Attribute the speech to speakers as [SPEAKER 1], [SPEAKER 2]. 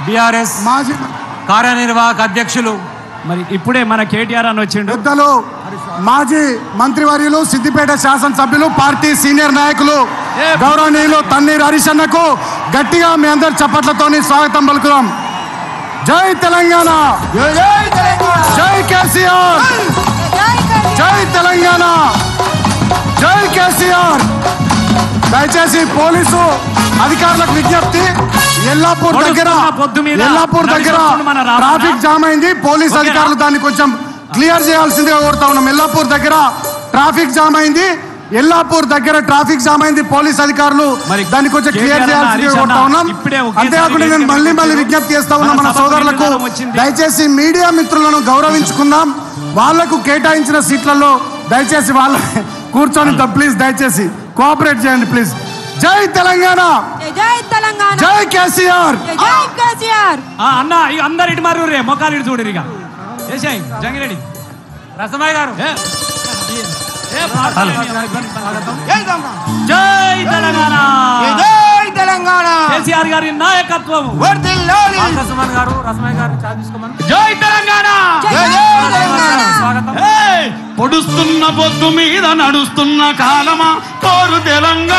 [SPEAKER 1] BRS మాజీ కార్యనిర్వాహక అధ్యక్షులు
[SPEAKER 2] మరి ఇప్పుడే మన కేటీఆర్ అని వచ్చిండు.
[SPEAKER 3] పెద్దలు మాజీ మంత్రివర్యులు సిద్దిపేట శాసనసభ్యులు పార్టీ సీనియర్ నాయకులు గౌరవనీయులు తన్నీర్ హరీష్ అన్నకు గట్టిగా మీ అందరి చప్పట్లతోని స్వాగతం పలుకుదాం. జై తెలంగాణ, జై కేసీఆర్, జై తెలంగాణ, జై కేసీఆర్. దయచేసి పోలీసు అధికారులకు విజ్ఞప్తి, ఎల్లాపూర్ దగ్గర ట్రాఫిక్ జామ్ అయింది. పోలీస్ అధికారులు దాన్ని కొంచెం క్లియర్ చేయాల్సిందిగా కోరుతా ఉన్నాం. ఎల్లాపూర్ దగ్గర ట్రాఫిక్ జామ్ అయింది, పోలీస్ అధికారులు దాన్ని కొంచెం క్లియర్ చేయాల్సిందిగా కోరుతా ఉన్నాం. అంతేకాకుండా నేను మళ్ళీ విజ్ఞప్తి చేస్తా ఉన్నా మన సోదరులకు, దయచేసి మీడియా మిత్రులను గౌరవించుకుందాం. వాళ్లకు కేటాయించిన సీట్లలో దయచేసి వాళ్ళ కూర్చొని ప్లీజ్ దయచేసి కోఆపరేట్ చేయండి ప్లీజ్. జై తెలంగాణ, జై కేసీఆర్.
[SPEAKER 2] అన్న అందరు ఇటు మరి రే మొక్కలు ఇటు చూడరు. ఇక జంగిరెడ్డి
[SPEAKER 1] రసమయ్య గారు,
[SPEAKER 2] జై తెలంగాణ,
[SPEAKER 4] జై తెలంగాణ,
[SPEAKER 2] కేసీఆర్ గారి నాయకత్వం.
[SPEAKER 1] రసమన్ గారు, రసమయ్య గారు తీసుకోమని.
[SPEAKER 2] జై తెలంగాణ,
[SPEAKER 1] స్వాగతం.
[SPEAKER 2] పొడుస్తున్న పొద్దు మీద నడుస్తున్న కాలమా కోరు తెలంగాణ.